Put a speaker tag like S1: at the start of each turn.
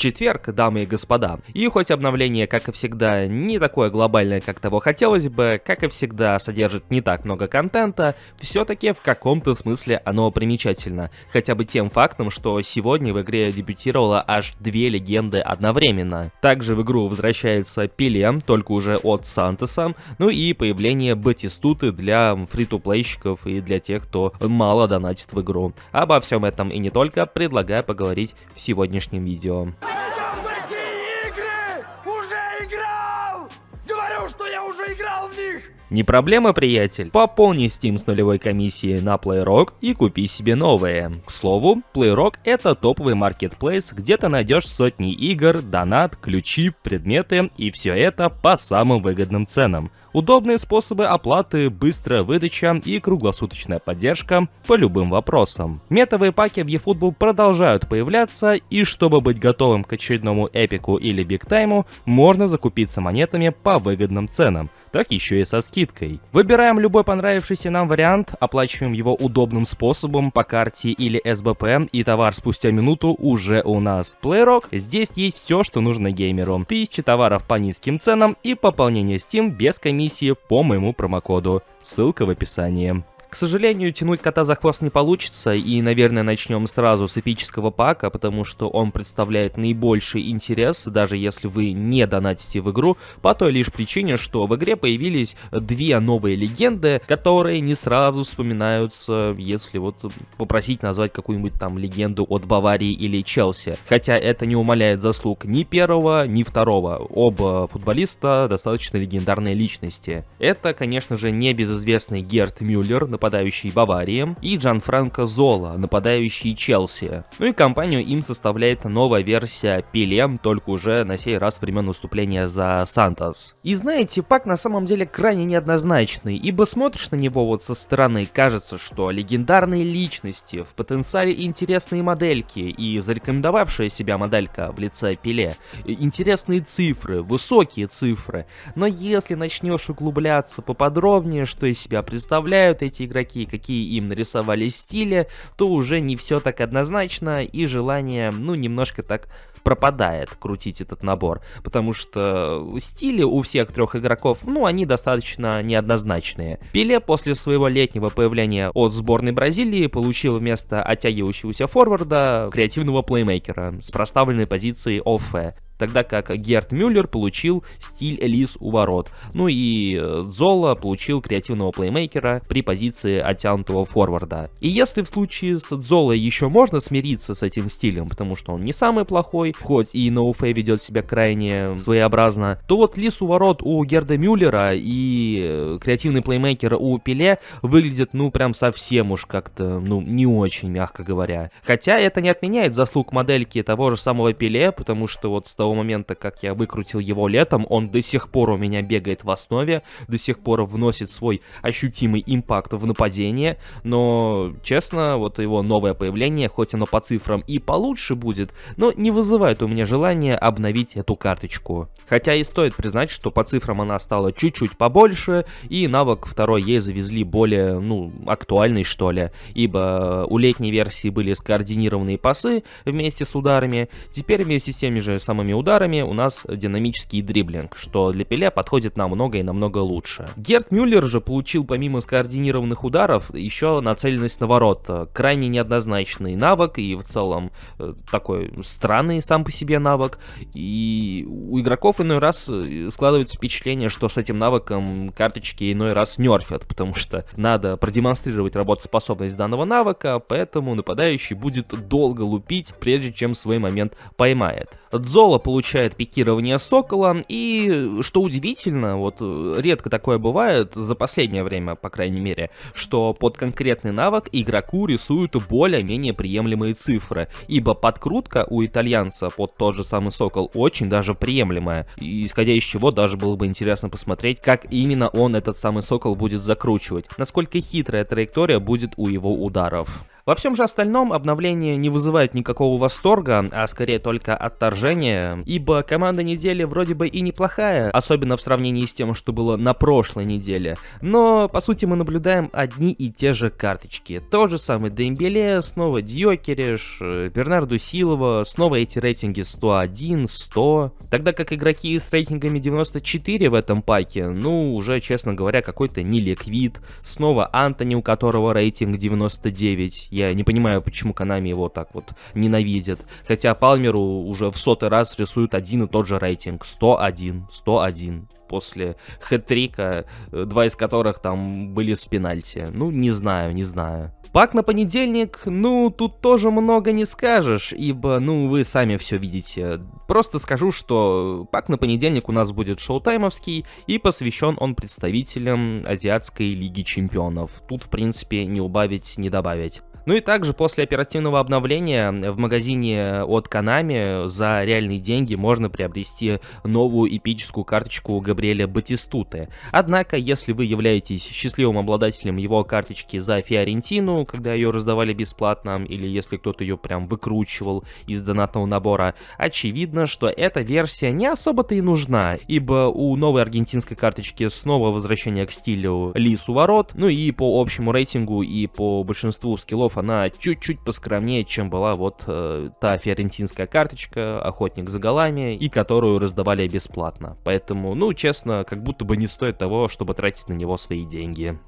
S1: четверг, дамы и господа. И хоть обновление, как и всегда, не такое глобальное, как того хотелось бы, как и всегда, содержит не так много контента, все-таки в каком-то смысле оно примечательно. Хотя бы тем фактом, что сегодня в игре дебютировало аж 2 легенды одновременно. Также в игру возвращается Пеле, только уже от Сантоса, ну и появление Батистуты для фри-ту-плейщиков и для тех, кто мало донатит в игру. Обо всем этом и не только предлагаю поговорить в сегодняшнем видео.
S2: Я в эти игры уже играл! Говорю, что я уже играл в них!
S1: Не проблема, приятель. Пополни Steam с нулевой комиссией на PlayRock и купи себе новые. К слову, PlayRock — это топовый маркетплейс, где ты найдешь сотни игр, донат, ключи, предметы и все это по самым выгодным ценам. Удобные способы оплаты, быстрая выдача и круглосуточная поддержка по любым вопросам. Метовые паки в eFootball продолжают появляться, и чтобы быть готовым к очередному эпику или бигтайму, можно закупиться монетами по выгодным ценам, так еще и со скидкой. Выбираем любой понравившийся нам вариант, оплачиваем его удобным способом по карте или СБП, и товар спустя минуту уже у нас. PlayRock, здесь есть все, что нужно геймеру. 1000 товаров по низким ценам и пополнение Steam без комиссии по моему промокоду. Ссылка в описании. К сожалению, тянуть кота за хвост не получится, и, наверное, начнем сразу с эпического пака, потому что он представляет наибольший интерес, даже если вы не донатите в игру, по той лишь причине, что в игре появились 2 новые легенды, которые не сразу вспоминаются, если вот попросить назвать какую-нибудь там легенду от Баварии или Челси. Хотя это не умаляет заслуг ни первого, ни второго. Оба футболиста достаточно легендарные личности. Это, конечно же, небезызвестный Герд Мюллер, нападающий Баварии, и Джанфранко Зола, нападающий Челси. Ну и компанию им составляет новая версия Пеле, только уже на сей раз времен выступления за Сантос. И знаете, пак на самом деле крайне неоднозначный, ибо смотришь на него вот со стороны, кажется, что легендарные личности, в потенциале интересные модельки и зарекомендовавшая себя моделька в лице Пеле, интересные цифры, высокие цифры, но если начнешь углубляться поподробнее, что из себя представляют эти игроки, какие им нарисовали стили, то уже не все так однозначно, и желание, немножко так пропадает крутить этот набор, потому что стили у всех 3 игроков, они достаточно неоднозначные. Пеле после своего летнего появления от сборной Бразилии получил вместо оттягивающегося форварда креативного плеймейкера с проставленной позицией ОФ, тогда как Герд Мюллер получил стиль Элис у ворот. Ну и Зола получил креативного плеймейкера при позиции оттянутого форварда. И если в случае с Золой еще можно смириться с этим стилем, потому что он не самый плохой, хоть и на УФ ведет себя крайне своеобразно, то вот Лис у ворот у Герда Мюллера и креативный плеймейкер у Пеле выглядят прям совсем уж как-то, не очень, мягко говоря. Хотя это не отменяет заслуг модельки того же самого Пеле, потому что вот с того момента, как я выкрутил его летом, он до сих пор у меня бегает в основе, до сих пор вносит свой ощутимый импакт в нападение, но, честно, вот его новое появление, хоть оно по цифрам и получше будет, но не вызывает у меня желания обновить эту карточку. Хотя и стоит признать, что по цифрам она стала чуть-чуть побольше, и навык второй ей завезли более, актуальный, что ли, ибо у летней версии были скоординированные пасы вместе с ударами, теперь вместе с теми же самыми ударами у нас динамический дриблинг, что для Пеле подходит намного и намного лучше. Герд Мюллер же получил помимо скоординированных ударов еще нацеленность на ворота, крайне неоднозначный навык и в целом такой странный сам по себе навык, и у игроков иной раз складывается впечатление, что с этим навыком карточки иной раз нерфят, потому что надо продемонстрировать работоспособность данного навыка, поэтому нападающий будет долго лупить, прежде чем свой момент поймает. Зола получает пикирование Сокола, и, что удивительно, вот редко такое бывает, за последнее время, по крайней мере, что под конкретный навык игроку рисуют более-менее приемлемые цифры, ибо подкрутка у итальянца под тот же самый Сокол очень даже приемлемая, и исходя из чего даже было бы интересно посмотреть, как именно он этот самый Сокол будет закручивать, насколько хитрая траектория будет у его ударов. Во всем же остальном обновление не вызывает никакого восторга, а скорее только отторжения, ибо команда недели вроде бы и неплохая, особенно в сравнении с тем, что было на прошлой неделе, но по сути мы наблюдаем одни и те же карточки. Тот же самый Дембеле, снова Дьокериш, Бернарду Силва, снова эти рейтинги 101, 100, тогда как игроки с рейтингами 94 в этом паке, ну уже, честно говоря, какой-то неликвид, снова Антони, у которого рейтинг 99. Я не понимаю, почему Konami его так вот ненавидят. Хотя Палмеру уже в 100-й раз рисуют один и тот же рейтинг. 101, 101. После хэт-трика, 2 из которых там были с пенальти. Ну, не знаю. Пак на понедельник, ну, тут тоже много не скажешь, ибо, ну, вы сами все видите. Просто скажу, что пак на понедельник у нас будет шоу-таймовский, и посвящен он представителям Азиатской Лиги Чемпионов. Тут, в принципе, не убавить, не добавить. Ну и также после оперативного обновления в магазине от Konami за реальные деньги можно приобрести новую эпическую карточку Габриэля Батистуты. Однако, если вы являетесь счастливым обладателем его карточки за Фиорентину, когда ее раздавали бесплатно, или если кто-то ее прям выкручивал из донатного набора, очевидно, что эта версия не особо-то и нужна, ибо у новой аргентинской карточки снова возвращение к стилю лис у ворот, ну и по общему рейтингу и по большинству скиллов она чуть-чуть поскромнее, чем была вот та фиорентинская карточка, охотник за голами, и которую раздавали бесплатно. Поэтому, ну, честно, как будто бы не стоит того, чтобы тратить на него свои деньги.